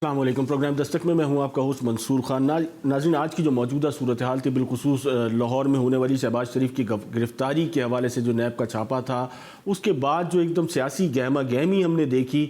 السلام علیکم، پروگرام دستک میں ہوں آپ کا ہوسٹ منصور خان۔ ناظرین، آج کی جو موجودہ صورتحال تھی، بالخصوص لاہور میں ہونے والی شہباز شریف کی گرفتاری کے حوالے سے جو نیب کا چھاپا تھا، اس کے بعد جو ایک دم سیاسی گہما گہمی ہم نے دیکھی،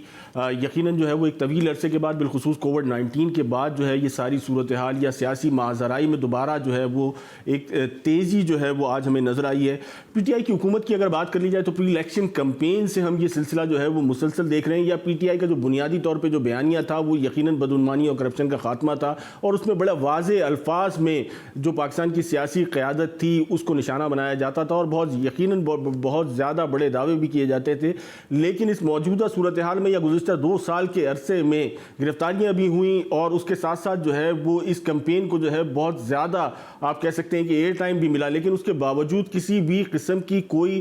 یقیناً جو ہے وہ ایک طویل عرصے کے بعد، بالخصوص کووڈ-19 کے بعد جو ہے یہ ساری صورتحال یا سیاسی ماجرائی میں دوبارہ جو ہے وہ ایک تیزی جو ہے وہ آج ہمیں نظر آئی ہے۔ پی ٹی آئی کی حکومت کی اگر بات کر لی جائے تو پری الیکشن کمپین سے ہم یہ سلسلہ جو ہے وہ مسلسل دیکھ رہے ہیں، یا پی ٹی آئی کا جو بنیادی طور پہ جو بیانیہ تھا وہ یقیناً بدعنوانی اور کرپشن کا خاتمہ تھا، اور اس میں بڑا واضح الفاظ میں جو پاکستان کی سیاسی قیادت تھی اس کو نشانہ بنایا جاتا تھا، اور بہت زیادہ بڑے دعوے بھی کیے جاتے تھے۔ لیکن اس موجودہ صورتحال میں یا گزشتہ 2 سال کے عرصے میں گرفتاریاں بھی ہوئیں، اور اس کے ساتھ ساتھ جو ہے وہ اس کمپین کو جو ہے بہت زیادہ آپ کہہ سکتے ہیں کہ ایئر ٹائم بھی ملا، لیکن اس کے باوجود کسی بھی قسم کی کوئی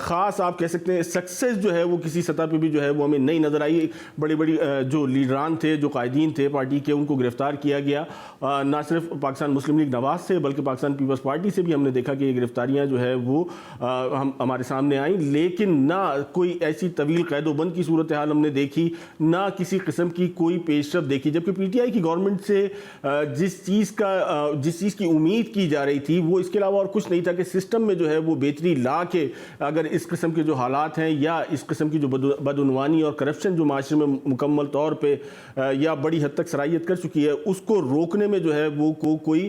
خاص آپ کہہ سکتے ہیں سکسیس جو ہے وہ کسی سطح پہ بھی جو ہے وہ ہمیں نہیں نظر آئی۔ بڑی جو لیڈران تھے، جو قائدین تھے پارٹی کے، ان کو گرفتار کیا گیا، نہ صرف پاکستان مسلم لیگ نواز سے بلکہ پاکستان پیپلز پارٹی سے بھی ہم نے دیکھا کہ یہ گرفتاریاں جو ہے وہ ہمارے سامنے آئیں، لیکن نہ کوئی ایسی طویل قید و بند کی صورتحال ہم نے دیکھی، نہ کسی قسم کی کوئی پیش رفت دیکھی، جبکہ پی ٹی آئی کی گورنمنٹ سے جس چیز کی امید کی جا رہی تھی وہ اس کے علاوہ اور کچھ نہیں تھا کہ سسٹم میں جو ہے وہ بہتری لا کے اگر اس قسم کے جو حالات ہیں یا اس قسم کی جو بدعنوانی اور کرپشن جو معاشرے میں مکمل طور پہ یا بڑی حد تک سرایت کر چکی ہے، اس کو روکنے میں جو ہے وہ کوئی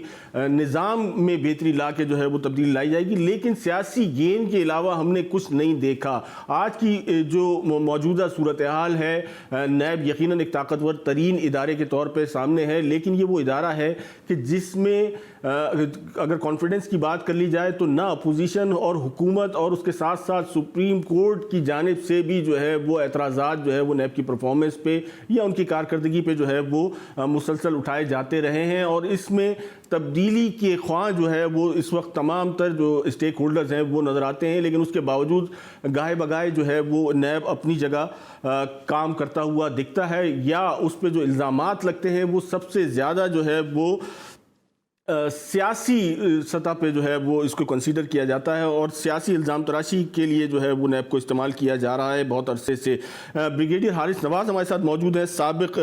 نظام میں بہتری لا کے جو ہے وہ تبدیلی لائی جائے گی۔ لیکن سیاسی گین کے علاوہ ہم نے کچھ نہیں دیکھا۔ آج کی جو موجودہ صورتحال ہے، نیب یقیناً ایک طاقتور ترین ادارے کے طور پہ سامنے ہے، لیکن یہ وہ ادارہ ہے کہ جس میں اگر کانفیڈنس کی بات کر لی جائے تو نہ اپوزیشن اور حکومت اور اس کے ساتھ ساتھ سپریم کورٹ کی جانب سے بھی جو ہے وہ اعتراضات جو ہے وہ نیب کی پرفارمنس پہ یا ان کی کارکردگی پہ جو ہے وہ مسلسل اٹھائے جاتے رہے ہیں، اور اس میں تبدیلی کے خواہاں جو ہے وہ اس وقت تمام تر جو اسٹیک ہولڈرز ہیں وہ نظر آتے ہیں، لیکن اس کے باوجود گاہے بگاہے جو ہے وہ نیب اپنی جگہ کام کرتا ہوا دکھتا ہے، یا اس پہ جو الزامات لگتے ہیں وہ سب سے زیادہ جو ہے وہ سیاسی سطح پہ جو ہے وہ اس کو کنسیڈر کیا جاتا ہے، اور سیاسی الزام تراشی کے لیے جو ہے وہ نیب کو استعمال کیا جا رہا ہے بہت عرصے سے۔ بریگیڈیئر حارث نواز ہمارے ساتھ موجود ہیں، سابق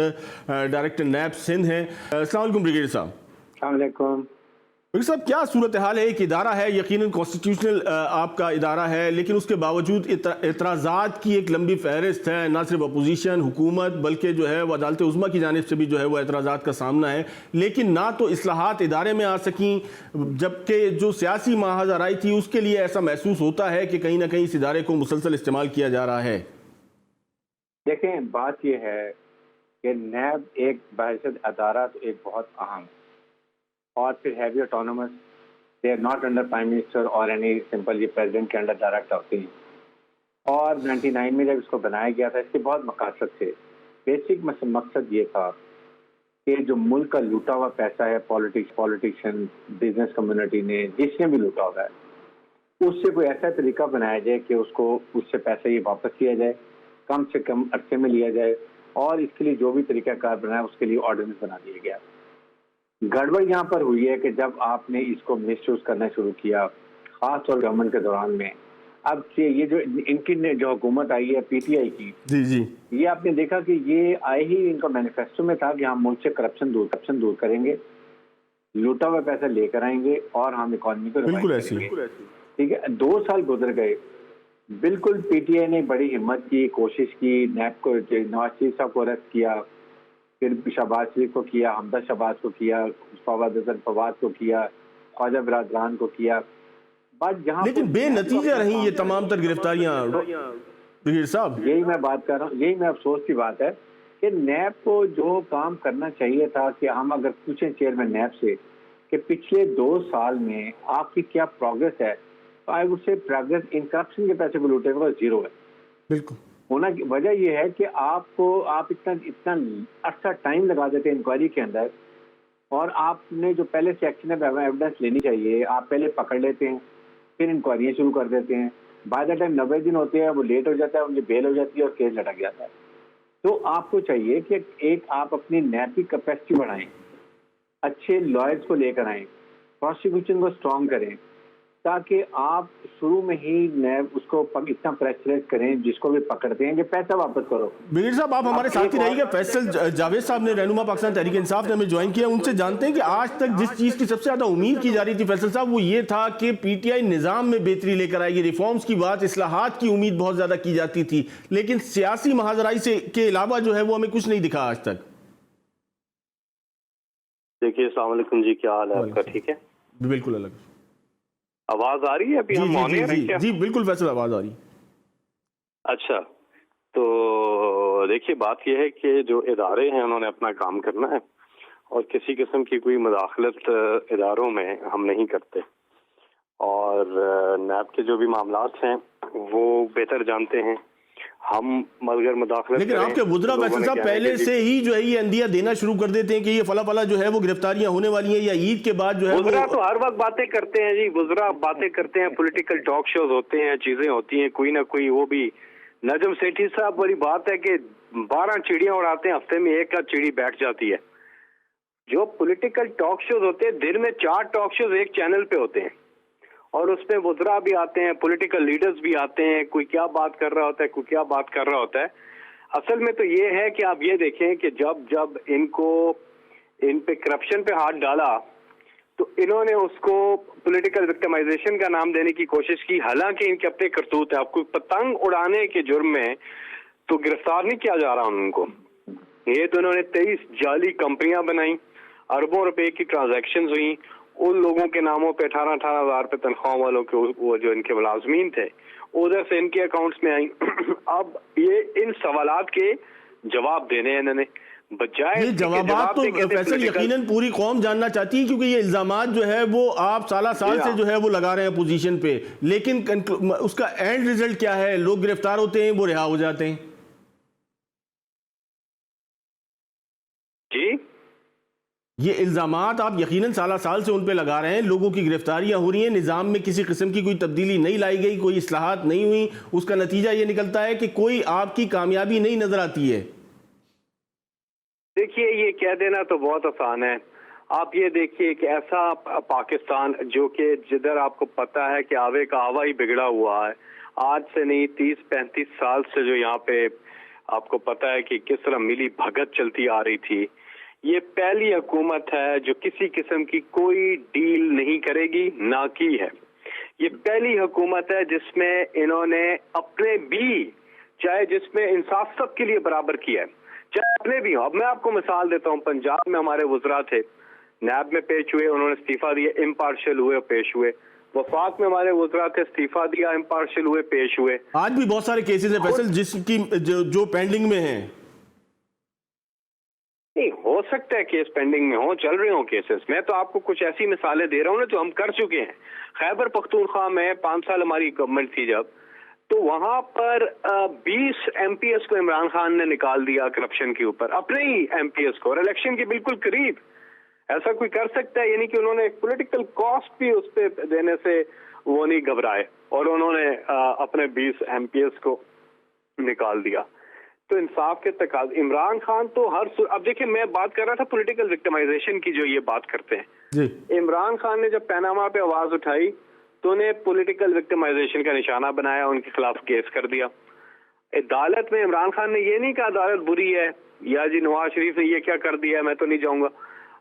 ڈائریکٹر نیب سندھ ہیں۔ السلام علیکم بریگیڈیئر صاحب۔ السلام علیکم صاحب، کیا صورتحال ہے؟ ایک ادارہ ہے، یقیناً کانسٹیٹیوشنل آپ کا ادارہ ہے، لیکن اس کے باوجود اعتراضات کی ایک لمبی فہرست ہے، نہ صرف اپوزیشن حکومت بلکہ جو ہے وہ عدالت عظمیٰ کی جانب سے بھی جو ہے وہ اعتراضات کا سامنا ہے، لیکن نہ تو اصلاحات ادارے میں آ سکیں، جبکہ جو سیاسی ماجرائی تھی اس کے لیے ایسا محسوس ہوتا ہے کہ کہیں نہ کہیں اس ادارے کو مسلسل استعمال کیا جا رہا ہے۔ دیکھیں، بات یہ ہے کہ نیب ایک بحیثیت ادارہ تو ایک بہت اہم، اور پھر heavy autonomous, they are not under prime minister اور اینی سمپل، یہ پریزیڈنٹ کے انڈر ڈائریکٹ ہوتے ہیں۔ اور 99 میں جب اس کو بنایا گیا تھا، اس کے بہت مقاصد تھے۔ بیسک مقصد یہ تھا کہ جو ملک کا لوٹا ہوا پیسہ ہے، پولیٹیشین، بزنس کمیونٹی نے جس نے بھی لوٹا ہوا ہے، اس سے کوئی ایسا طریقہ بنایا جائے کہ اس سے پیسہ یہ واپس لیا جائے، کم سے کم عرصے میں لیا جائے، اور اس کے لیے جو بھی طریقہ کار بنایا اس کے لیے آرڈیننس بنا دیا گیا۔ گڑبڑ یہاں پر ہوئی ہے کہ جب آپ نے اس کو مس یوز کرنا شروع کیا، خاص طور گورنمنٹ کے دوران میں، اب یہ جو ان کی جو حکومت آئی ہے پی ٹی آئی کی، جی یہ آپ نے دیکھا کہ یہ آئے ہی ان کا مینیفیسٹو میں تھا کہ ہم ملک سے کرپشن دور کریں گے، لوٹا ہوا پیسہ لے کر آئیں گے، اور ہم اکانومی کو ریوائیو کریں گے۔ ٹھیک ہے، 2 سال گزر گئے، بالکل پی ٹی آئی نے بڑی ہمت کی، کوشش کی، نیب کو، نواز شریف صاحب کو اریسٹ کیا، پھر شہباز شریف کو کیا، حمزہ شہباز کو کیا، فواد حسن فواد کو کیا، خواجہ برادران کو کیا، بات جہاں لیکن بے نتیجہ رہیں یہ تمام تر گرفتاریاں بریگیڈیئر صاحب۔ یہی میں بات کر رہا ہوں، یہی میں افسوس کی بات ہے کہ نیب کو جو کام کرنا چاہیے تھا، کہ ہم اگر پوچھیں چیئرمین نیب سے کہ پچھلے 2 سال میں آپ کی کیا پروگرس ہے، تو I would say progress in corruption کے پیسے کو لوٹے کا 0 ہے۔ بالکل ہونا کی وجہ یہ ہے کہ آپ اتنا عرصہ ٹائم لگا دیتے ہیں انکوائری کے اندر، اور آپ نے جو پہلے سے ایکشن ایویڈنس لینی چاہیے آپ پہلے پکڑ لیتے ہیں، پھر انکوائریاں شروع کر دیتے ہیں، بائی دا ٹائم 90 دن ہوتے ہیں وہ لیٹ ہو جاتا ہے، ان کی بیل ہو جاتی ہے اور کیس لٹک جاتا ہے۔ تو آپ کو چاہیے کہ ایک آپ اپنی نیب کی کیپیسٹی بڑھائیں، اچھے لائرز کو لے کر آئیں، پروسیکیوشن کو اسٹرانگ کریں، تاکہ آپ شروع میں ہی نیب اس کو اتنا پریشرائز کریں جس کو بھی پکڑتے ہیں کہ پیسہ واپس کرو. بغیر صاحب آپ ہمارے ساتھ ہی رہیے. فیصل جاوید صاحب نے رہنما پاکستان تحریک انصاف نے ہمیں جوائن کیا. ان سے جانتے ہیں کہ آج تک جس چیز کی سب سے زیادہ امید کی جا رہی تھی فیصل صاحب وہ یہ تھا کہ پی ٹی آئی نظام میں بہتری لے کر آئے گی, ریفارمز کی بات, اصلاحات کی امید بہت زیادہ کی جاتی تھی, لیکن سیاسی محاذرائی سے کے علاوہ جو ہے وہ ہمیں کچھ نہیں دکھا آج تک. دیکھیے السلام علیکم جی, کیا حال ہے آپ کا؟ ٹھیک ہے, بالکل الگ. آواز آ رہی ہے ابھی؟ ہم آن ایئر ہیں کیا؟ جی بالکل فیصل, آواز آ رہی. اچھا, تو دیکھیے بات یہ ہے کہ جو ادارے ہیں انہوں نے اپنا کام کرنا ہے اور کسی قسم کی کوئی مداخلت اداروں میں ہم نہیں کرتے, اور نیب کے جو بھی معاملات ہیں وہ بہتر جانتے ہیں. ہم مگر مداخلت لیکن آپ کے وزراء فیصل صاحب پہلے سے ہی جو ہے یہ اندیا دینا شروع کر دیتے ہیں کہ یہ فلا فلا جو ہے وہ گرفتاریاں ہونے والی ہیں, یا عید کے بعد جو ہے وزراء تو ہر وقت باتیں کرتے ہیں جی, وزراء باتیں کرتے ہیں, پولیٹیکل ٹاک شوز ہوتے ہیں, چیزیں ہوتی ہیں کوئی نہ کوئی. وہ بھی نجم سیٹھی صاحب والی بات ہے کہ 12 چڑیاں اڑاتے ہیں, ہفتے میں ایک چڑی بیٹھ جاتی ہے. جو پولیٹیکل ٹاک شوز ہوتے ہیں دن میں 4 ٹاک شوز ایک چینل پہ ہوتے ہیں, اور اس میں وزراء بھی آتے ہیں, پولیٹیکل لیڈرز بھی آتے ہیں, کوئی کیا بات کر رہا ہوتا ہے, کوئی کیا بات کر رہا ہوتا ہے. اصل میں تو یہ ہے کہ آپ یہ دیکھیں کہ جب ان پہ کرپشن پہ ہاتھ ڈالا تو انہوں نے اس کو پولیٹیکل وکٹمائزیشن کا نام دینے کی کوشش کی, حالانکہ ان کے اپنے کرتوت ہے. آپ کو پتنگ اڑانے کے جرم میں تو گرفتار نہیں کیا جا رہا ان کو. یہ تو انہوں نے 23 جعلی کمپنیاں بنائیں, اربوں روپے کی ٹرانزیکشنز ہوئیں, ان لوگوں کے ناموں پہ 18 ہزار پہ تنخواہ والوں کے وہ جو ان کے ملازمین تھے ادھر سے ان کے اکاؤنٹس میں آئیں. اب یہ ان سوالات کے جواب دینے ہیں انہوں نے, بجائے یہ جوابات تو فیصل یقیناً پوری قوم جاننا چاہتی ہے, کیونکہ یہ الزامات جو ہے وہ آپ سال سے جو ہے وہ لگا رہے ہیں پوزیشن پہ, لیکن اس کا اینڈ ریزلٹ کیا ہے؟ لوگ گرفتار ہوتے ہیں, وہ رہا ہو جاتے ہیں. جی یہ الزامات آپ یقیناً سال سے ان پہ لگا رہے ہیں, لوگوں کی گرفتاریاں ہو رہی ہیں, نظام میں کسی قسم کی کوئی تبدیلی نہیں لائی گئی, کوئی اصلاحات نہیں ہوئی, اس کا نتیجہ یہ نکلتا ہے کہ کوئی آپ کی کامیابی نہیں نظر آتی ہے. دیکھیے یہ کہہ دینا تو بہت آسان ہے. آپ یہ دیکھیے کہ ایسا پاکستان جو کہ جدھر آپ کو پتا ہے کہ آوے کا آوا ہی بگڑا ہوا ہے, آج سے نہیں 30-35 سال سے جو یہاں پہ آپ کو پتا ہے کہ کس طرح ملی بھگت چلتی آ رہی تھی. یہ پہلی حکومت ہے جو کسی قسم کی کوئی ڈیل نہیں کرے گی, نہ کی ہے. یہ پہلی حکومت ہے جس میں انہوں نے اپنے بھی, چاہے جس میں انصاف سب کے لیے برابر کیا ہے, چاہے اپنے بھی ہوں. اب میں آپ کو مثال دیتا ہوں, پنجاب میں ہمارے وزراء تھے, نیب میں پیش ہوئے, انہوں نے استعفیٰ دیا, امپارشل ہوئے, پیش ہوئے. وفاق میں ہمارے وزراء تھے, استعفیٰ دیا, امپارشل ہوئے, پیش ہوئے. آج بھی بہت سارے کیسز ہیں فیصل جس کی جو پینڈنگ میں ہیں. نہیں ہو سکتا ہے کیس پینڈنگ میں ہوں, چل رہے ہوں کیسز. میں تو آپ کو کچھ ایسی مثالیں دے رہا ہوں نا جو ہم کر چکے ہیں. خیبر پختونخوا میں 5 سال ہماری گورنمنٹ تھی جب, تو وہاں پر 20 ایم پی ایس کو عمران خان نے نکال دیا کرپشن کے اوپر, اپنے ہی ایم پی ایس کو, اور الیکشن کے بالکل قریب. ایسا کوئی کر سکتا ہے؟ یعنی کہ انہوں نے ایک پولیٹیکل کاسٹ بھی اس پہ دینے سے وہ نہیں گھبرائے, اور انہوں نے اپنے 20 ایم پی ایس کو نکال دیا. تو انصاف کے تقاضے, عمران خان تو اب دیکھیں میں بات کر رہا تھا پولیٹیکل وکٹمائزیشن کی جو یہ بات کرتے ہیں. عمران خان نے جب پیناما پہ آواز اٹھائی تو انہیں پولیٹیکل وکٹمائزیشن کا نشانہ بنایا, ان کے خلاف کیس کر دیا. عدالت میں عمران خان نے یہ نہیں کہا عدالت بری ہے یا جی نواز شریف نے یہ کیا کر دیا میں تو نہیں جاؤں گا.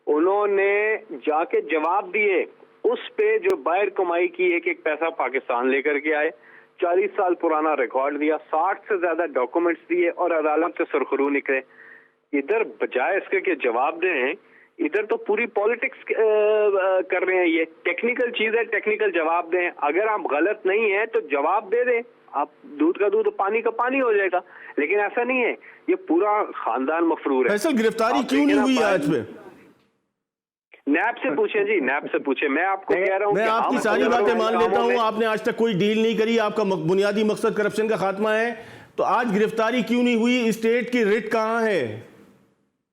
انہوں نے جا کے جواب دیے اس پہ جو باہر کمائی کی ایک پیسہ پاکستان لے کر کے آئے, 40 سال پرانا ریکارڈ دیا, 60 سے زیادہ ڈاکومنٹس دیے, اور عدالت سے سرخرو نکلے. ادھر بجائے اس کے کہ جواب دیں, ادھر تو پوری پالیٹکس کر رہے ہیں. یہ ٹیکنیکل چیز ہے, ٹیکنیکل جواب دیں. اگر آپ غلط نہیں ہیں تو جواب دے دیں, آپ دودھ کا دودھ پانی کا پانی ہو جائے گا. لیکن ایسا نہیں ہے, یہ پورا خاندان مفرور ہے. فیصل گرفتاری کیوں نہیں ہوئی آج پہ؟ نیب سے پوچھیں جی, نیب سے پوچھیں. میں آپ کو کہہ رہا ہوں, میں آپ کی ساری باتیں مان لیتا ہوں, آپ نے آج تک کوئی ڈیل نہیں کری, آپ کا بنیادی مقصد کرپشن کا خاتمہ ہے, تو آج گرفتاری کیوں نہیں ہوئی؟ اسٹیٹ کی ریٹ کہاں ہے؟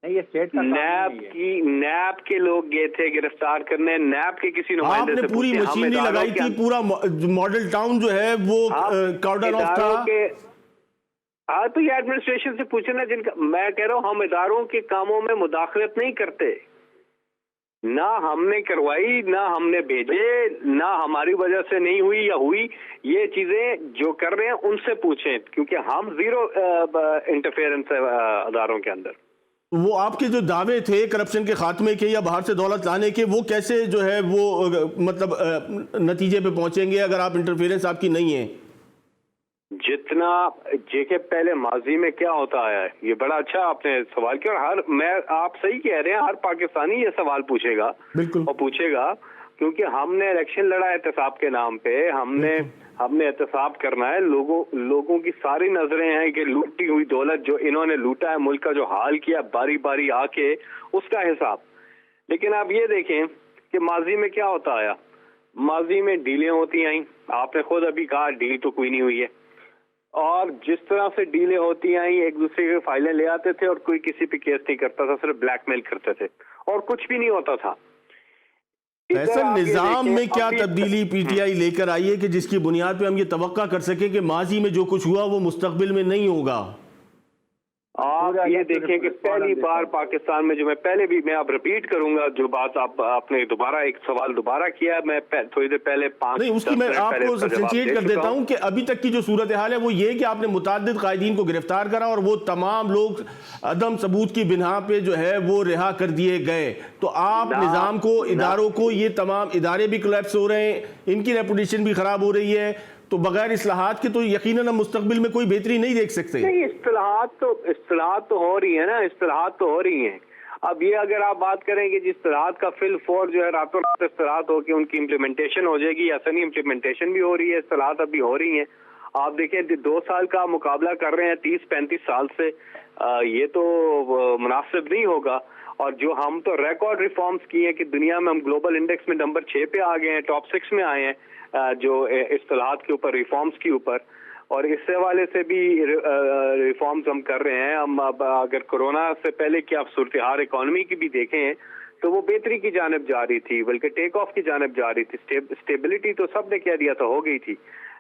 نیب کے لوگ گئے تھے گرفتار کرنے, نیب کے کسی نمائندے سے آپ نے پوری مشینری لگائی تھی, پورا ماڈل ٹاؤن جو ہے وہ کارڈن آف تھا. ہاں تو یہ ایڈمنسٹریشن سے پوچھنا, جن کا میں کہہ رہا ہوں ہم اداروں کے کاموں میں مداخلت نہیں کرتے. نہ ہم نے کروائی، نہ ہم نے بھیجے، نہ ہماری وجہ سے نہیں ہوئی یا ہوئی. یہ چیزیں جو کر رہے ہیں ان سے پوچھیں، کیونکہ ہم زیرو انٹرفیئرنس ہے اداروں کے اندر. وہ آپ کے جو دعوے تھے کرپشن کے خاتمے کے یا باہر سے دولت لانے کے، وہ کیسے جو ہے وہ مطلب نتیجے پہ پہنچیں گے اگر آپ انٹرفیئرنس آپ کی نہیں ہے؟ جتنا کہ پہلے ماضی میں کیا ہوتا ہے، یہ بڑا اچھا آپ نے سوال کیا، اور آپ صحیح کہہ رہے ہیں، ہر پاکستانی یہ سوال پوچھے گا بالکل اور پوچھے گا، کیونکہ ہم نے الیکشن لڑا احتساب کے نام پہ. ہم نے احتساب کرنا ہے. لوگوں کی ساری نظریں ہیں کہ لوٹی ہوئی دولت جو انہوں نے لوٹا ہے، ملک کا جو حال کیا باری باری آ کے، اس کا حساب. لیکن آپ یہ دیکھیں کہ ماضی میں کیا ہوتا آیا. ماضی میں ڈیلیں ہوتی آئیں، آپ نے خود ابھی کہا ڈیل تو کوئی نہیں ہوئی ہے، اور جس طرح سے ڈیلیں ہوتی آئیں، ایک دوسرے کے فائلیں لے آتے تھے اور کوئی کسی پہ کیس نہیں کرتا تھا، صرف بلیک میل کرتے تھے اور کچھ بھی نہیں ہوتا تھا. فیصل، نظام میں کیا تبدیلی پی ٹی آئی لے کر آئی ہے کہ جس کی بنیاد پہ ہم یہ توقع کر سکیں کہ ماضی میں جو کچھ ہوا وہ مستقبل میں نہیں ہوگا؟ آپ یہ دیکھیں کہ پہلی بار پاکستان میں، جو میں اب ریپیٹ کروں گا جو بات آپ نے دوبارہ ایک سوال دوبارہ کیا، میں تھوڑی دیر پہلے نہیں، اس کی میں آپ کو سبسٹیٹ کر دیتا ہوں کہ ابھی تک کی جو صورتحال ہے وہ یہ کہ آپ نے متعدد قائدین کو گرفتار کرا اور وہ تمام لوگ عدم ثبوت کی بنا پہ جو ہے وہ رہا کر دیے گئے. تو آپ نظام کو، اداروں کو، یہ تمام ادارے بھی کولیپس ہو رہے ہیں، ان کی ریپوٹیشن بھی خراب ہو رہی ہے، تو بغیر اصلاحات کے تو یقیناً ہم مستقبل میں کوئی بہتری نہیں دیکھ سکتے. نہیں، اصلاحات تو ہو رہی ہیں نا، اصلاحات تو ہو رہی ہیں. اب یہ اگر آپ بات کریں کہ جس اصلاحات کا فل فور جو ہے راتوں رات اصلاحات ہو کے ان کی امپلیمنٹیشن ہو جائے گی، ایسا نہیں، امپلیمنٹیشن بھی ہو رہی ہے، اصلاحات ابھی ہو رہی ہیں. آپ دیکھیں 2 سال کا مقابلہ کر رہے ہیں 30-35 سال سے، یہ تو مناسب نہیں ہوگا. اور جو ہم تو ریکارڈ ریفارمز کی ہیں کہ دنیا میں ہم گلوبل انڈیکس میں نمبر 6 پہ آ گئے ہیں، ٹاپ 6 میں آئے ہیں جو اصطلاحات کے اوپر، ریفارمز کے اوپر. اور اس حوالے سے بھی ریفارمز ہم کر رہے ہیں. ہم اب اگر کورونا سے پہلے کی آپ صورتحال اکانومی کی بھی دیکھیں تو وہ بہتری کی جانب جا رہی تھی، بلکہ ٹیک آف کی جانب جا رہی تھی. اسٹیبلٹی تو سب نے کہہ دیا تھا ہو گئی تھی،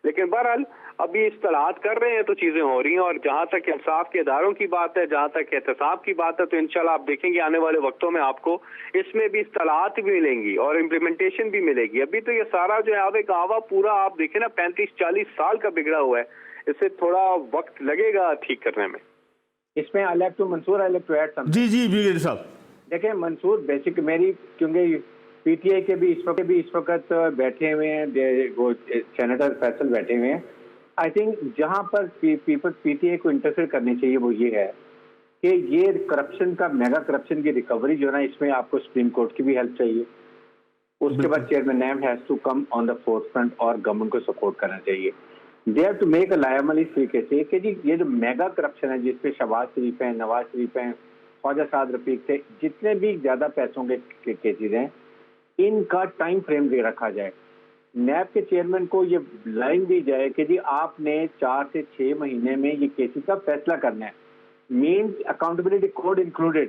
لیکن بہرحال ابھی اصطلاحات کر رہے ہیں تو چیزیں ہو رہی ہیں. اور جہاں تک انصاف کے اداروں کی بات ہے، جہاں تک احتساب کی بات ہے، تو انشاءاللہ آپ دیکھیں گے آنے والے وقتوں میں آپ کو اس میں بھی اصطلاحات بھی ملیں گی اور امپلیمنٹیشن بھی ملے گی. ابھی تو یہ سارا جو ہے آوے کہاوا پورا آپ دیکھیں نا 35-40 سال کا بگڑا ہوا ہے، اسے تھوڑا وقت لگے گا ٹھیک کرنے میں. اس میں منصور جی بریگیڈیئر صاحب. دیکھیں منصور، بیسک میری، کیونکہ پی ٹی آئی کے بھی اس وقت بیٹھے ہوئے ہیں، وہ سینیٹر فیصل بیٹھے ہوئے ہیں. آئی تھنک جہاں پر پیپل پی ٹی آئی کو انٹرفیئر کرنی چاہیے وہ یہ ہے کہ یہ کرپشن کا، میگا کرپشن کی ریکوری جو ہے نا، اس میں آپ کو سپریم کورٹ کی بھی ہیلپ چاہیے. اس کے بعد chairman NAB has to come on the forefront اور گورنمنٹ کو سپورٹ کرنا چاہیے. They have to make a libel اس طریقے سے کہ جی یہ جو میگا کرپشن ہے جس پہ شہباز شریف ہیں، نواز شریف ہیں، خواجہ سعد رفیق تھے، جتنے بھی زیادہ پیسوں کے کیسز ہیں، ان کا ٹائم فریم بھی رکھا جائے. نیب کے چیئرمین کو یہ لائن دی جائے کہ جی آپ نے 4 سے 6 مہینے میں یہ کیسز کا فیصلہ کرنا ہے. Means accountability code included.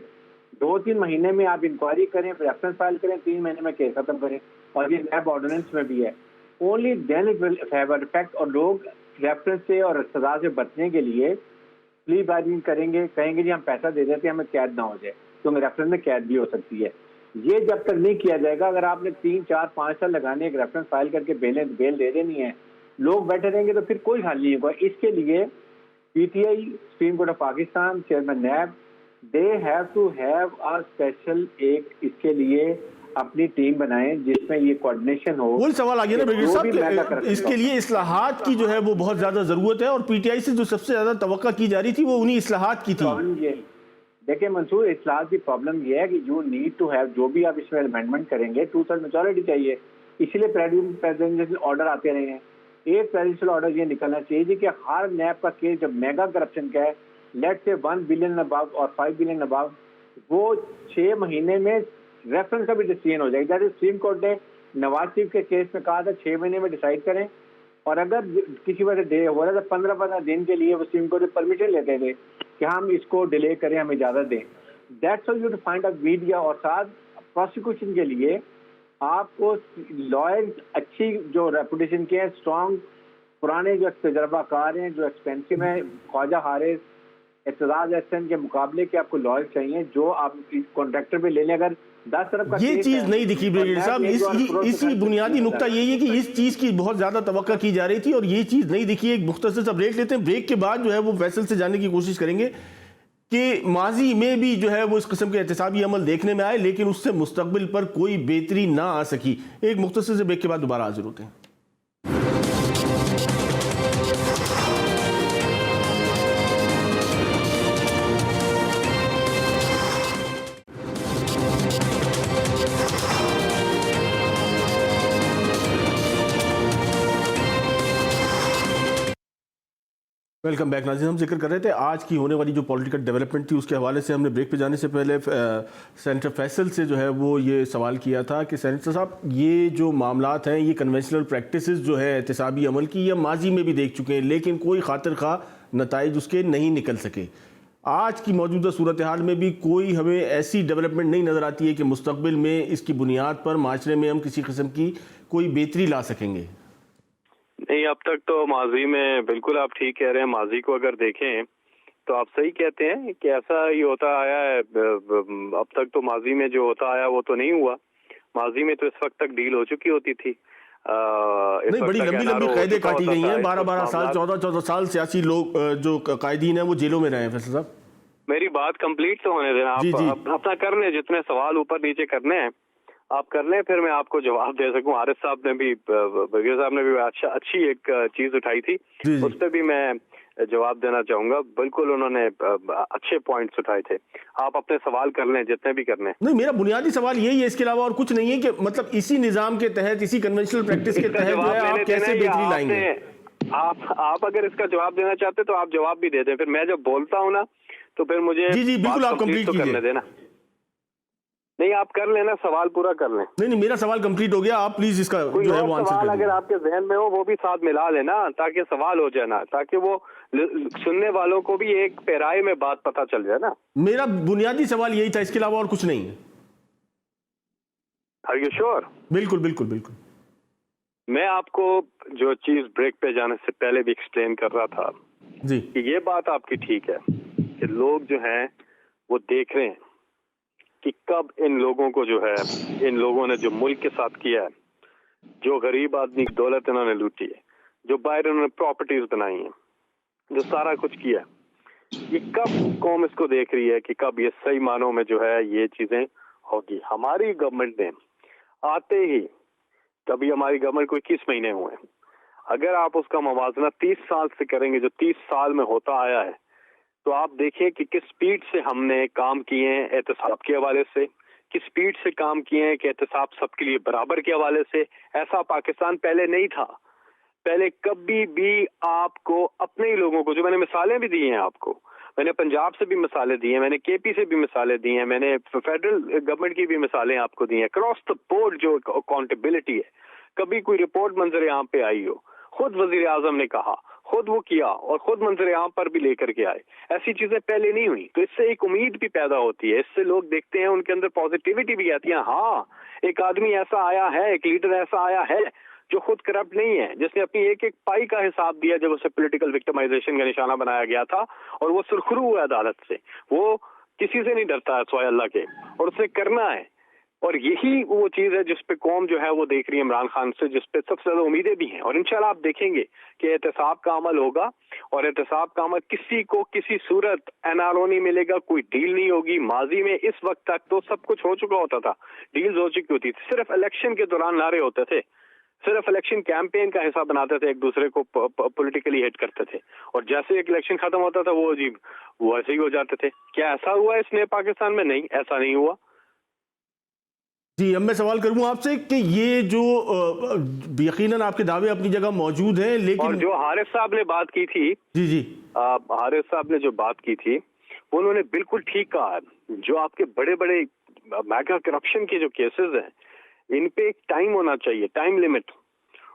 2-3 مہینے میں آپ انکوائری کریں، ریفرنس فائل کریں، 3 مہینے میں کیس ختم کریں. اور یہ نیب آرڈیننس میں بھی ہے. Only then it will have a effect. اور لوگ ریفرنس سے اور سزا سے بچنے کے لیے پلی بارگننگ کریں گے، کہیں گے جی ہم پیسہ دے دیتے ہیں، ہمیں قید نہ ہو جائے، کیونکہ ریفرنس میں قید بھی ہو سکتی ہے. یہ جب تک نہیں کیا جائے گا، اگر آپ نے 3-4-5 سال لگانے ایک ریفرنس فائل کر کے بیل دے دینی ہے، لوگ بیٹھے رہیں گے تو پھر کوئی حل نہیں ہوگا. اس کے لیے P T I, supreme court of Pakistan, chairman NAB, they have to have a special ایک اس کے لیے اپنی ٹیم بنائیں جس میں یہ کوارڈینیشن ہو. وہی سوال آ گیا نا بریگیڈیئر صاحب کہ اس کے لیے اصلاحات کی جو ہے وہ بہت زیادہ ضرورت ہے، اور پی ٹی آئی سے جو سب سے زیادہ توقع کی جا رہی تھی وہ انہی اصلاحات کی تھی. دیکھیں منصور، اصلاحات کی پرابلم یہ ہے کہ یو نیڈ ٹو ہیو، جو بھی آپ اس میں امینڈمنٹ کریں گے 2/3 میجورٹی چاہیے. اسی لیے پریزیڈنشل آرڈر آتے رہے ہیں. ایک پریزیڈنشل آرڈر یہ نکلنا چاہیے کہ ہر نیب کا کیس جب میگا کرپشن کا ہے، لیٹ سے 1 بلین ابو اور 5 بلین ابو، وہ 6 مہینے میں ریفرنس کا بھی ڈیسیژن ہو جائے گا. جیسے سپریم کورٹ نے نواز شریف کے کیس میں کہا تھا 6 مہینے میں ڈیسائیڈ کریں، اور اگر کسی وجہ سے ڈیلے ہو رہا تھا 15 دن کے لیے وہ سپریم کورٹ سے پرمیشن لیتے تھے کہ ہم اس کو ڈیلے کریں، ہم اجازت دیں. That's all you to find out media. اور ساتھ پروسیکیوشن کے لیے آپ کو لائر اچھی جو ریپوٹیشن کے ہیں، اسٹرانگ، پرانے جو تجربہ کار ہیں، جو ایکسپینسو ہیں، خواجہ حارث، اعتزاز احسن کے مقابلے کے آپ کو لائر چاہیے جو آپ کانٹریکٹر پہ لے لیں. اگر 10 ارب کا یہ چیز نہیں دکھی بریگیڈیئر صاحب. اسی بنیادی نقطہ یہی ہے کہ اس چیز کی بہت زیادہ توقع کی جا رہی تھی اور یہ چیز نہیں دکھی. ایک مختصر سا بریک لیتے ہیں, بریک کے بعد جو ہے وہ فیصل سے جاننے کی کوشش کریں گے کہ ماضی میں بھی جو ہے وہ اس قسم کے احتسابی عمل دیکھنے میں آئے لیکن اس سے مستقبل پر کوئی بہتری نہ آ سکی. ایک مختصر سے بریک کے بعد دوبارہ حاضر ہوتے ہیں. ویلکم بیک ناظرین. ہم ذکر کر رہے تھے آج کی ہونے والی جو پولیٹیکل ڈیولپمنٹ تھی اس کے حوالے سے. ہم نے بریک پہ جانے سے پہلے سینیٹر فیصل سے جو ہے وہ یہ سوال کیا تھا کہ سینیٹر صاحب یہ جو معاملات ہیں یہ کنونشنل پریکٹسز جو ہے احتسابی عمل کی یہ ماضی میں بھی دیکھ چکے ہیں لیکن کوئی خاطر خواہ نتائج اس کے نہیں نکل سکے. آج کی موجودہ صورتحال میں بھی کوئی ہمیں ایسی ڈیولپمنٹ نہیں نظر آتی ہے کہ مستقبل میں اس کی بنیاد پر معاشرے میں ہم کسی قسم کی کوئی بہتری لا سکیں گے. نہیں, اب تک تو ماضی میں بالکل آپ ٹھیک کہہ رہے ہیں. ماضی کو اگر دیکھیں تو آپ صحیح کہتے ہیں کہ ایسا ہی ہوتا آیا ہے. اب تک تو ماضی میں جو ہوتا آیا وہ تو نہیں ہوا. ماضی میں تو اس وقت تک ڈیل ہو چکی ہوتی تھی. نہیں, بڑی لمبی لمبی قیدیں کاٹی گئی ہیں. 12 سال 14 سال سیاسی لوگ جو قائدین ہیں وہ جیلوں میں رہے ہیں. فیصل صاحب میری بات کمپلیٹ تو ہونے دینا. آپ اپنا کر لیں, جتنے سوال اوپر نیچے کرنے ہیں آپ کر لیں, پھر میں آپ کو جواب دے سکوں. عارف صاحب نے بھی بغیر صاحب نے بھی اچھی ایک چیز اٹھائی تھی, اس پہ بھی میں جواب دینا چاہوں گا. بالکل انہوں نے اچھے پوائنٹس اٹھائے تھے. آپ اپنے سوال کر لیں جتنے بھی کرنے. نہیں, میرا بنیادی سوال یہی ہے, اس کے علاوہ اور کچھ نہیں ہے کہ مطلب اسی نظام کے تحت اسی کنونشنل پریکٹس کے تحت جو ہے آپ کیسے بہتری لائیں گے. آپ اگر اس کا جواب دینا چاہتے تو آپ جواب بھی دے دیں. پھر میں جب بولتا ہوں نا تو پھر مجھے جی بالکل آپ کمپلیٹ کرنے دینا. نہیں, آپ کر لینا, سوال پورا کر لیں. نہیں, میرا سوال کمپلیٹ ہو گیا. آپ پلیز اس کا جو ہے وہ سوال اگر آپ کے ذہن میں ہو وہ بھی ساتھ ملا لینا تاکہ سوال ہو جائے نا, تاکہ وہ سننے والوں کو بھی ایک پیرائے میں بات پتہ چل جائے نا. میرا بنیادی سوال یہی تھا, اس کے علاوہ اور کچھ نہیں ہے. Are you sure? بالکل بالکل بالکل. میں آپ کو جو چیز بریک پہ جانے سے پہلے بھی ایکسپلین کر رہا تھا جی کہ یہ بات آپ کی ٹھیک ہے کہ لوگ جو ہیں وہ دیکھ رہے ہیں کہ کب ان لوگوں کو جو ہے, ان لوگوں نے جو ملک کے ساتھ کیا ہے, جو غریب آدمی کی دولت انہوں نے لوٹی ہے, جو باہر انہوں نے پراپرٹیز بنائی ہیں, جو سارا کچھ کیا ہے, یہ کب قوم اس کو دیکھ رہی ہے کہ کب یہ صحیح معنوں میں جو ہے یہ چیزیں ہوگی. ہماری گورنمنٹ نے آتے ہی, کبھی ہماری گورنمنٹ کو 21 مہینے ہوئے, اگر آپ اس کا موازنہ 30 سال سے کریں گے جو 30 سال میں ہوتا آیا ہے, تو آپ دیکھیں کہ کس سپیڈ سے ہم نے کام کیے ہیں احتساب کے حوالے سے, کس سپیڈ سے کام کیے ہیں کہ احتساب سب کے لیے برابر کے حوالے سے. ایسا پاکستان پہلے نہیں تھا. پہلے کبھی بھی آپ کو اپنے ہی لوگوں کو, جو میں نے مثالیں بھی دی ہیں آپ کو, میں نے پنجاب سے بھی مثالیں دی ہیں, میں نے کے پی سے بھی مثالیں دی ہیں, میں نے فیڈرل گورنمنٹ کی بھی مثالیں آپ کو دی ہیں. کراس دا بورڈ جو اکاؤنٹیبلٹی ہے, کبھی کوئی رپورٹ منظر عام پہ آئی ہو, خود وزیر اعظم نے کہا, خود وہ کیا اور خود منظر عام پر بھی لے کر کے آئے. ایسی چیزیں پہلے نہیں ہوئی. تو اس سے ایک امید بھی پیدا ہوتی ہے, اس سے لوگ دیکھتے ہیں, ان کے اندر پازیٹیوٹی بھی آتی ہے. ہاں, ایک آدمی ایسا آیا ہے, ایک لیڈر ایسا آیا ہے جو خود کرپٹ نہیں ہے, جس نے اپنی ایک ایک پائی کا حساب دیا جب اسے پولیٹیکل وکٹمائزیشن کا نشانہ بنایا گیا تھا, اور وہ سرخرو ہوا عدالت سے. وہ کسی سے نہیں ڈرتا ہے سوائے اللہ کے, اور اسے کرنا ہے. اور یہی وہ چیز ہے جس پہ قوم جو ہے وہ دیکھ رہی ہے عمران خان سے, جس پہ سب سے زیادہ امیدیں بھی ہیں. اور انشاءاللہ آپ دیکھیں گے کہ احتساب کا عمل ہوگا, اور احتساب کا عمل کسی کو کسی صورت NRO نہیں ملے گا, کوئی ڈیل نہیں ہوگی. ماضی میں اس وقت تک تو سب کچھ ہو چکا ہوتا تھا, ڈیلز ہو چکی ہوتی تھی, صرف الیکشن کے دوران نعرے ہوتے تھے, صرف الیکشن کیمپین کا حصہ بناتے تھے, ایک دوسرے کو پولیٹیکلی ہیٹ کرتے تھے, اور جیسے ایک الیکشن ختم ہوتا تھا وہ عجیب وہ ایسے ہی ہو جاتے تھے. کیا ایسا ہوا اس نئے پاکستان میں؟ نہیں, ایسا نہیں ہوا. جی, اب میں سوال کروں آپ سے کہ یہ جو یقیناً آپ کے دعوے اپنی جگہ موجود ہیں, لیکن اور جو حارث صاحب نے بات کی تھی, جی حارث صاحب نے جو بات کی تھی انہوں نے بالکل ٹھیک کہا. جو آپ کے بڑے بڑے میگا کرپشن کے جو کیسز ہیں, ان پہ ایک ٹائم ہونا چاہیے, ٹائم لمٹ,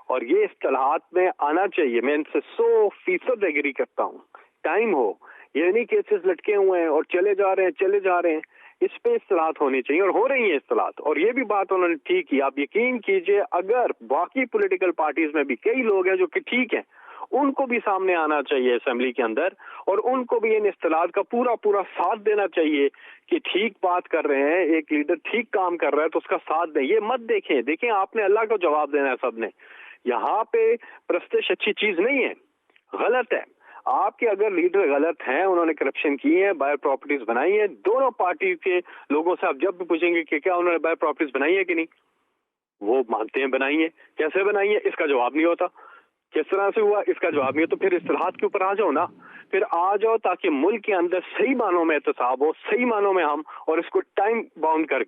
اور یہ اصطلاحات میں آنا چاہیے. میں ان سے 100% ایگری کرتا ہوں. ٹائم ہو, یہ نہیں کیسز لٹکے ہوئے ہیں اور چلے جا رہے ہیں. اس پہ اصطلاحات ہونی چاہیے, اور ہو رہی ہیں اصطلاحات. اور یہ بھی بات انہوں نے ٹھیک کی. آپ یقین کیجئے, اگر باقی پولیٹیکل پارٹیز میں بھی کئی لوگ ہیں جو کہ ٹھیک ہیں, ان کو بھی سامنے آنا چاہیے اسمبلی کے اندر، اور ان کو بھی ان اصطلاحات کا پورا ساتھ دینا چاہیے کہ ٹھیک بات کر رہے ہیں، ایک لیڈر ٹھیک کام کر رہا ہے تو اس کا ساتھ دیں. یہ مت دیکھیں آپ نے اللہ کو جواب دینا ہے سب نے. یہاں پہ پرستش اچھی چیز نہیں ہے، غلط ہے. آپ کے اگر لیڈر غلط ہیں، انہوں نے کرپشن کی ہے، بائر پراپرٹیز بنائی ہیں، دونوں پارٹی کے لوگوں سے آپ جب بھی پوچھیں گے کہ کیا انہوں نے بائر پراپرٹیز بنائی ہے کہ نہیں، وہ مانتے ہیں بنائی ہے. کیسے بنائی ہے اس کا جواب نہیں ہوتا، کس طرح سے ہوا اس کا جواب نہیں. تو پھر اصطلاحات کے اوپر آ جاؤ نا، پھر آ جاؤ تاکہ ملک کے اندر صحیح معنوں میں احتساب ہو، صحیح معنوں میں ہم، اور اس کو ٹائم باؤنڈ کر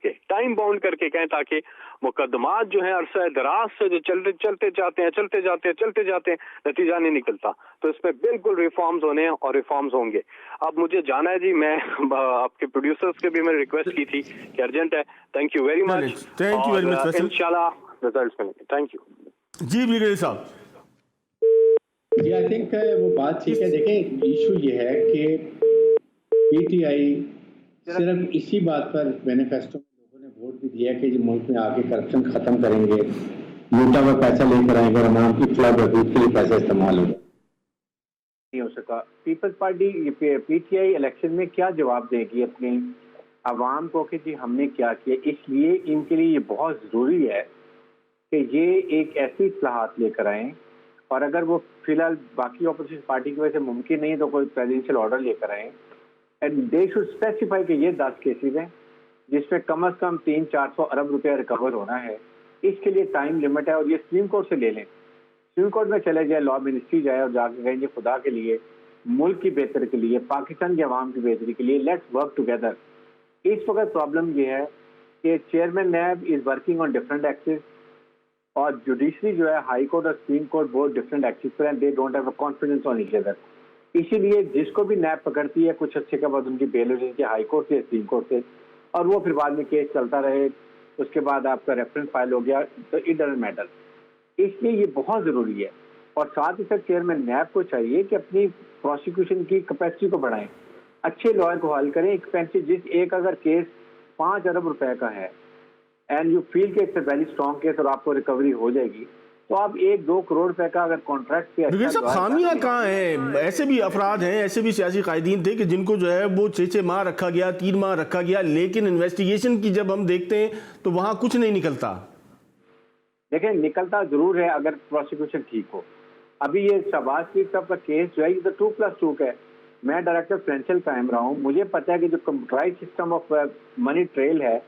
کے کہیں تاکہ مقدمات جو ہیں عرصہ دراز سے جو چلتے جاتے ہیں نتیجہ نہیں نکلتا. تو اس میں بالکل ریفارمز ہونے ہیں اور ریفارمز ہوں گے. اب مجھے جانا ہے جی، میں آپ کے پروڈیوسرز کے بھی میں ریکویسٹ کی تھی کہ ارجنٹ ہے. Thank you very much, thank you very much Faisal. انشاءاللہ ریزلٹس ملیں گے. تھینک یو جی بریگیڈیئر صاحب. جی آئی تھنک وہ بات ٹھیک ہے. دیکھیں ایشو یہ ہے کہ پی ٹی آئی صرف اسی بات پر مینیفیسٹو میں لوگوں نے ووٹ بھی دیا کہ ملک میں آ کے کرپشن ختم کریں گے، لوٹا ہوا پیسہ لے کر آئیں گے، عوام کی فلاح بہبود کے لیے پیسہ استعمال ہوگا. نہیں ہو سکا. Peoples Party P T I election میں کیا جواب دے گی اپنے عوام کو کہ جی ہم نے کیا کیا؟ اس لیے ان کے لیے یہ بہت ضروری ہے کہ یہ ایک ایسی اصلاحات لے کر آئیں، اور اگر وہ فی الحال باقی اپوزیشن پارٹی کی وجہ سے ممکن نہیں تو کوئی پریزیڈنشیل آرڈر لے کر آئیں، اینڈ دے شوڈ اسپیسیفائی کہ یہ 10 کیسز ہیں جس میں کم از کم 300-400 ارب روپیہ ریکور ہونا ہے. اس کے لیے ٹائم لمٹ ہے، اور یہ سپریم کورٹ سے لے لیں. سپریم کورٹ میں چلے جائے، لا منسٹری جائے اور جا کے کہیں گے خدا کے لیے، ملک کی بہتری کے لیے، پاکستان کے عوام کی بہتری کے لیے لیٹس ورک ٹوگیدر. اس وقت پرابلم یہ ہے کہ chairman NAB is working on different axes, اور جوڈیشری جو ہے ہائی کورٹ اور سپریم کورٹ بہت ڈفرنٹ ایکسز پر ہیں. They don't have a confidence on each other. اسی لیے جس کو بھی نیب پکڑتی ہے کچھ عرصے کے بعد ان کی بیل ہو جاتی ہے ہائی کورٹ سے، سپریم کورٹ سے، اور وہ پھر بعد میں کیس چلتا رہے، اس کے بعد آپ کا ریفرنس فائل ہو گیا تو اٹ ڈزنٹ میٹر. اس لیے یہ بہت ضروری ہے. اور ساتھ ہی ساتھ چیئرمین نیب کو چاہیے کہ اپنی پروسیکیوشن کی کیپیسٹی کو بڑھائیں، اچھے لائر کو حل کریں. جس ایک اگر کیس 5 ارب روپے کا ہے اینڈ یو فیل کہ it's a very strong case اور آپ کو ریکوری ہو جائے گی، تو آپ 1-2 کروڑ روپے کا اگر کانٹریکٹ پہ بریگیڈیئر صاحب خامیاں کہاں ہیں؟ ایسے بھی افراد ہیں، ایسے بھی سیاسی قائدین تھے کہ جن کو جو ہے وہ 6 ماہ رکھا گیا، 3 ماہ رکھا گیا، لیکن انویسٹیگیشن کی جب ہم دیکھتے ہیں تو وہاں کچھ نہیں نکلتا. دیکھیں نکلتا ضرور ہے اگر پروسیکیوشن ٹھیک ہو. ابھی یہ شہباز شریف صاحب کا کیس جو ہے یہ 2+2 کا ہے. میں ڈائریکٹر فائنینشیل قائم رہا ہوں، مجھے پتا ہے کہ جو computerise system of money trail ہے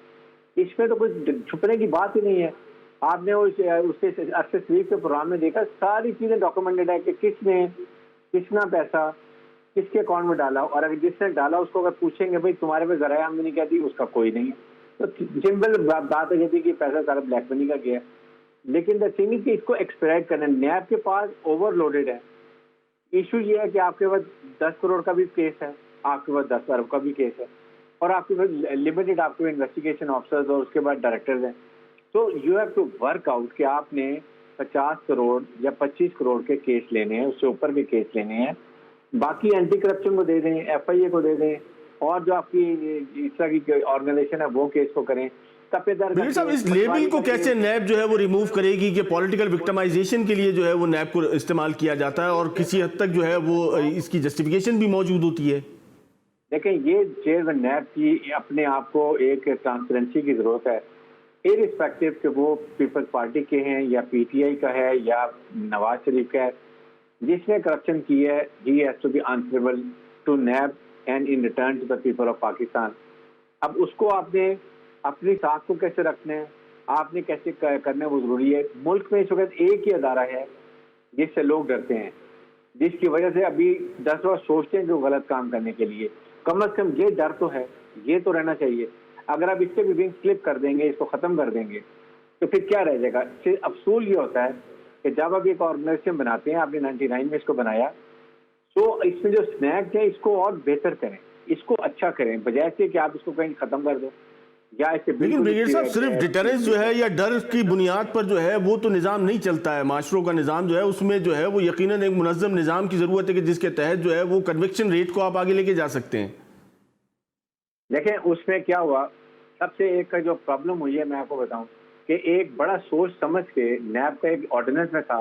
اس میں تو کچھ چھپنے کی بات ہی نہیں ہے. آپ نے اس کے ارشد شریف کے پروگرام میں دیکھا ساری چیزیں ڈاکومنٹڈ ہے کہ کس نے کتنا پیسہ کس کے اکاؤنٹ میں ڈالا، اور اگر جس نے ڈالا اس کو اگر پوچھیں گے بھائی تمہارے پہ ذرائع آمدنی کیا تھی، اس کا کوئی نہیں ہے. تو سمپل بات ہو جاتی ہے کہ پیسہ سارا بلیک منی کا گیا. لیکن دا تھنگ از کہ اس کو ایکسپیڈائٹ کرنا، نیب کے پاس اوور لوڈیڈ ہے. ایشو یہ ہے کہ آپ کے پاس 10 کروڑ کا بھی کیس ہے، آپ کے پاس 10 ارب کا بھی کیس ہے، اور آپ کے پاس لمیٹڈ آپ کے انویسٹیگیشن آفیسرز اور اس کے بعد ڈائریکٹرز ہیں. تو you have to work out کہ آپ نے 50 کروڑ یا 25 کروڑ کے کیس لینے ہیں، اس سے اوپر بھی کیس لینے ہیں. باقی اینٹی کرپشن کو دے دیں، ایف آئی اے کو دے دیں، اور جو آپ کی اس طرح کی آرگنائزیشن ہے وہ کیس کو کریں. بریگیڈیئر صاحب اس لیبل کو کیسے نیب جو ہے وہ ریموو کرے گی کہ پولیٹیکل وکٹمائزیشن کے لیے جو ہے وہ نیب کو استعمال کیا جاتا ہے اور کسی حد تک جو ہے وہ اس کی جسٹیفیکیشن بھی موجود ہوتی ہے؟ دیکھیں یہ چیئرمین نیب کی اپنے آپ کو ایک ٹرانسپیرنسی کی ضرورت ہے، ارسپیکٹو کہ وہ پیپلز پارٹی کے ہیں یا پی ٹی آئی کا ہے یا نواز شریف کا ہے. جس نے کرپشن کی ہے he has to be answerable to NAB and in return to the people of Pakistan. اب اس کو آپ نے اپنی ساکھ کو کیسے رکھنا ہے، آپ نے کیسے کرنا ہے، وہ ضروری ہے. ملک میں اس وقت ایک ہی ادارہ ہے جس سے لوگ ڈرتے ہیں، جس کی وجہ سے ابھی 10 بار سوچتے ہیں جو غلط کام کرنے کے لیے. کم از کم یہ ڈر تو ہے، یہ تو رہنا چاہیے. اگر آپ اس کے بھی ونگ فلپ کر دیں گے، اس کو ختم کر دیں گے، تو پھر کیا رہ جائے گا؟ اصول یہ ہوتا ہے کہ جب آپ ایک آرگنائزیشن بناتے ہیں، آپ نے 99 میں اس کو بنایا، تو اس میں جو سنیک ہے اس کو اور بہتر کریں، اس کو اچھا کریں، بجائے سے کہ آپ اس کو کہیں ختم کر دو. لیکن بریگیڈیئر صاحب صرف ڈیٹرنس جو ہے یا ڈر کی بنیاد پر جو ہے وہ تو نظام نہیں چلتا ہے. معاشروں کا نظام جو ہے اس میں جو ہے وہ یقیناً ایک منظم نظام کی ضرورت ہے کہ جس کے تحت جو ہے وہ کنوکشن ریٹ کو آپ آگے لے کے جا سکتے ہیں. دیکھیں اس میں کیا ہوا، سب سے ایک کا جو پرابلم ہوئی ہے میں آپ کو بتاؤں کہ ایک بڑا سوچ سمجھ کے نیب کا ایک آرڈیننس میں تھا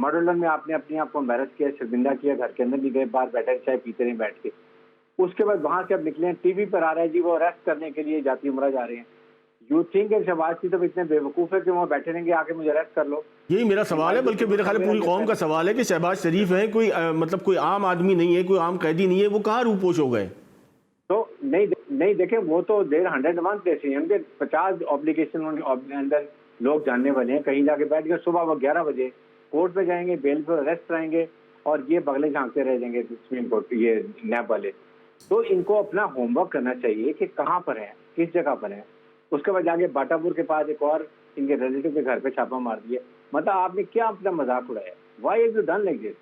ماڈل ٹاؤن میں آپ نے اپنے آپ کو امبیرس کیا، شرمندہ کیا، گھر کے اندر بھی گئے، باہر بیٹھے چائے پیتے رہے بیٹھ کے. اس کے بعد وہاں سے اب نکلے ہیں، ٹی وی پر آ رہا ہے جی وہ اریسٹ کرنے کے لیے جاتی عمرہ جا رہے ہیں. یو تھنک شہباز شریف اتنے بے وقوف ہے کہ وہاں بیٹھے رہیں گے آ کے مجھے اریسٹ کر لو. یہی میرا سوال ہے، بلکہ میرے خیال ہے پوری قوم کا سوال ہے کہ شہباز شریف ہیں، کوئی مطلب کوئی عام آدمی نہیں ہے، کوئی عام قیدی نہیں ہے، وہ کہاں روپوش ہو گئے؟ تو نہیں دیکھیں وہ تو دیر 101 پیسے ہیں، 50 آبلیگیشن اندر لوگ جاننے والے ہیں. کہیں جا کے بیٹھ گئے، صبح وہ 11 بجے کورٹ میں جائیں گے، بیل پر اریسٹ رہیں گے اور یہ بغلیں جھانکتے رہ جائیں گے سپریم کورٹ یہ نیب والے. تو ان کو اپنا ہوم ورک کرنا چاہیے کہ کہاں پر ہیں، کس جگہ پر ہیں. اس کے بعد جا کے باٹا پور کے پاس ایک اور ان کے ریلیٹیو کے گھر پہ چھاپا مار دیا. مطلب آپ نے کیا اپنا مذاق اڑایا؟ Why have you done like this?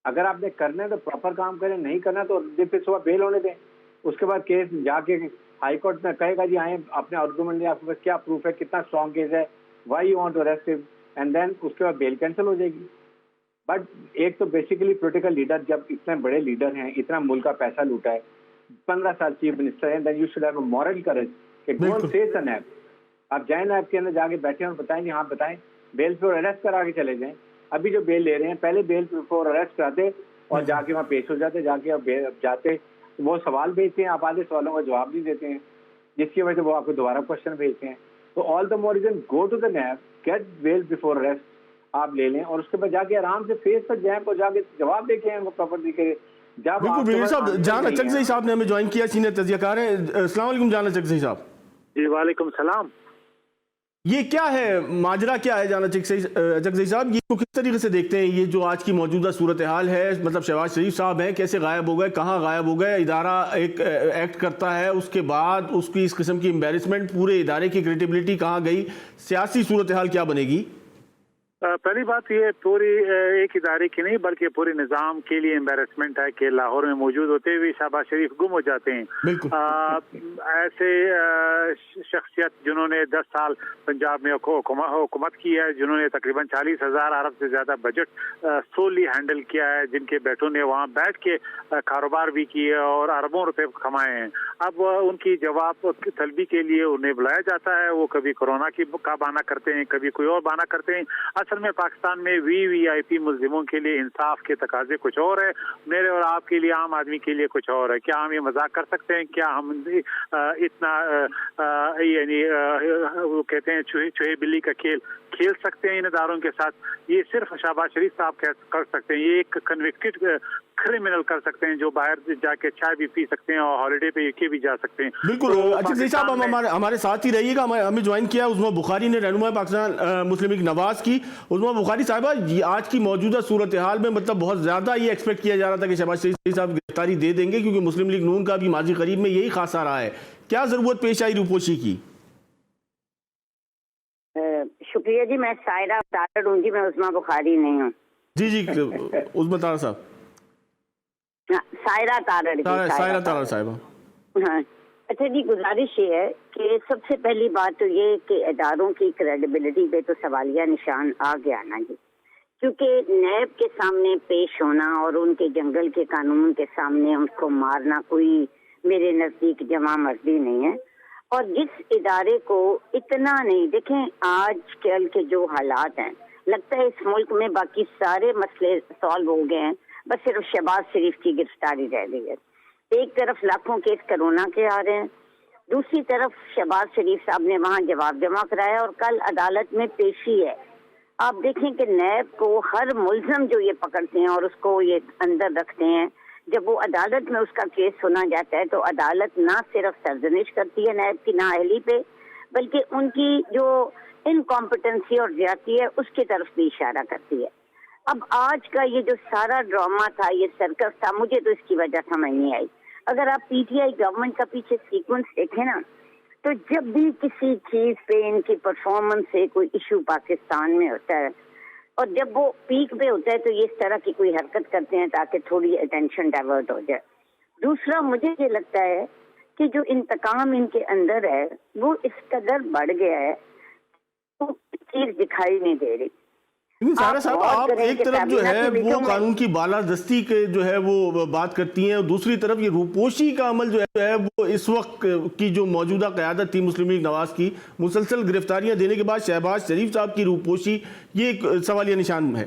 اگر آپ نے کرنا ہے تو پراپر کام کریں، نہیں کرنا تو پھر صبح بیل ہونے دیں. اس کے بعد کیس جا کے ہائی کورٹ میں کہے گا جی آئیں اپنے آرگومنٹ دیں، آپ کے پاس کیا پروف ہے، کتنا اسٹرانگ کیس ہے، why you want to arrest him, and then اس کے بعد بیل کینسل ہو جائے گی. بٹ ایک تو بیسیکلی پولیٹیکل لیڈر جب اتنے بڑے لیڈر ہیں، اتنا ملک کا پیسہ لوٹا ہے، 15 سال چیف منسٹر ہیں، then you should have a moral courage کہ go and face a NAB. آپ جائیں نیب کے اندر جا کے بیٹھیں اور بتائیں جی ہاں بتائیں، بیل پہ اریسٹ کرا کے چلے جائیں. ابھی جو بیل لے رہے ہیں پہلے بیل فور اریسٹ کراتے اور جا کے وہاں پیش ہو جاتے، جا کے جاتے وہ سوال بھیجتے ہیں، آپ آدھے سوالوں کا جواب نہیں دیتے ہیں جس کی وجہ سے وہ آپ کو دوبارہ کوشچن بھیجتے ہیں. تو all the more reason go to the NAB, get bail before arrest آپ لے لیں اور اس کے بعد جا کے آرام سے فیس پر جائیں اور جا کے جواب دے کے وہ پراپرلی کے. بالکل وزیر صاحب، جان اچکزئی صاحب نے ہمیں جوائن کیا، سینئر تجزیہ کار ہیں. السلام علیکم جان اچکزئی صاحب. جی وعلیکم السلام. یہ کیا ہے ماجرا، کیا ہے جان اچکزئی صاحب؟ یہ کو کس طریقے سے دیکھتے ہیں یہ جو آج کی موجودہ صورتحال ہے؟ مطلب شہباز شریف صاحب ہیں، کیسے غائب ہو گئے، کہاں غائب ہو گئے؟ ادارہ ایک ایکٹ کرتا ہے، اس کے بعد اس کی اس قسم کی امبیرسمنٹ، پورے ادارے کی کریڈیبلٹی کہاں گئی؟ سیاسی صورتحال کیا بنے گی؟ پہلی بات یہ پوری ایک ادارے کی نہیں بلکہ پورے نظام کے لیے امبیرسمنٹ ہے کہ لاہور میں موجود ہوتے ہوئے شہباز شریف گم ہو جاتے ہیں. ایسے شخصیت جنہوں نے 10 سال پنجاب میں حکومت کی ہے، جنہوں نے تقریباً 40,000 ارب سے زیادہ بجٹ سولی ہینڈل کیا ہے، جن کے بیٹوں نے وہاں بیٹھ کے کاروبار بھی کیے اور اربوں روپے کمائے ہیں. اب ان کی جواب طلبی کے لیے انہیں بلایا جاتا ہے، وہ کبھی کورونا کا بہانہ کرتے ہیں، کبھی کوئی اور بہانہ کرتے ہیں. اصل میں پاکستان میں وی آئی پی ملزموں کے لیے انصاف کے تقاضے کچھ اور ہے، میرے اور آپ کے لیے عام آدمی کے لیے کچھ اور ہے. کیا ہم یہ مذاق کر سکتے ہیں؟ کیا ہم اتنا یعنی وہ کہتے ہیں چوہے بلی کا کھیل سکتے ہیں ان اداروں کے ساتھ؟ یہ صرف شہباز شریف صاحب کر سکتے ہیں. یہ ایک کنوکٹڈ کرمنل کر سکتے ہیں جو باہر جا کے چائے بھی پی سکتے ہیں اور ہالیڈے پہ یوکے بھی جا سکتے ہیں. بالکل. اچکزئی صاحب ہمارے ساتھ ہی رہیے گا. ہمیں جوائن کیا عظمیٰ بخاری نے، رہنما پاکستان مسلم لیگ نواز کی. عظمیٰ بخاری صاحبہ، آج کی موجودہ صورتحال میں مطلب بہت زیادہ یہ ایکسپیکٹ کیا جا رہا تھا کہ شہباز شریف صاحب گرفتاری دے دیں گے کیونکہ مسلم لیگ نون کا بھی ماضی قریب میں یہی خاصہ رہا ہے. کیا ضرورت پیش آئی روپوشی کی؟ شکریہ جی. میں سائرہ تارڑ ہوں جی، میں عظمیٰ بخاری نہیں ہوں. جی عظمیٰ تارڑ صاحب. سائرہ تارڑ صاحبہ. ہاں اچھا جی. گزارش یہ ہے کہ سب سے پہلی بات تو یہ کہ اداروں کی کریڈیبلٹی پہ تو سوالیہ نشان آ گیا نا جی، کیونکہ نیب کے سامنے پیش ہونا اور ان کے جنگل کے قانون کے سامنے ان کو مارنا کوئی میرے نزدیک جمع مرضی نہیں ہے. اور جس ادارے کو اتنا نہیں، دیکھیں آج کل کے جو حالات ہیں، لگتا ہے اس ملک میں باقی سارے مسئلے سالو ہو گئے ہیں، بس صرف شہباز شریف کی گرفتاری رہ گئی ہے. ایک طرف لاکھوں کیس کرونا کے آ رہے ہیں، دوسری طرف شہباز شریف صاحب نے وہاں جواب جمع کرایا اور کل عدالت میں پیشی ہے. آپ دیکھیں کہ نیب کو ہر ملزم جو یہ پکڑتے ہیں اور اس کو یہ اندر رکھتے ہیں، جب وہ عدالت میں اس کا کیس سنا جاتا ہے تو عدالت نہ صرف سرزنش کرتی ہے نیب کی نااہلی پہ، بلکہ ان کی جو انکمپٹنسی اور زیادتی ہے اس کی طرف بھی اشارہ کرتی ہے. اب آج کا یہ جو سارا ڈرامہ تھا، یہ سرکس تھا، مجھے تو اس کی وجہ سمجھ نہیں آئی. اگر آپ پی ٹی آئی گورنمنٹ کا پیچھے سیکوینس دیکھیں نا، تو جب بھی کسی چیز پہ ان کی پرفارمنس سے کوئی ایشو پاکستان میں ہوتا ہے اور جب وہ پیک پہ ہوتا ہے تو یہ اس طرح کی کوئی حرکت کرتے ہیں تاکہ تھوڑی اٹینشن ڈائیورٹ ہو جائے. دوسرا مجھے یہ لگتا ہے کہ جو انتقام ان کے اندر ہے وہ اس قدر بڑھ گیا ہے، وہ چیز دکھائی نہیں دے رہی. سارا صاحب، آپ ایک طرف جو ہے وہ قانون کی بالادستی کے جو ہے وہ بات کرتی ہیں اور دوسری طرف یہ روپوشی کا عمل جو ہے وہ اس وقت کی جو موجودہ قیادت تھی مسلم لیگ نواز کی، مسلسل گرفتاریاں دینے کے بعد شہباز شریف صاحب کی روپوشی، یہ ایک سوالیہ نشان ہے.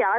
4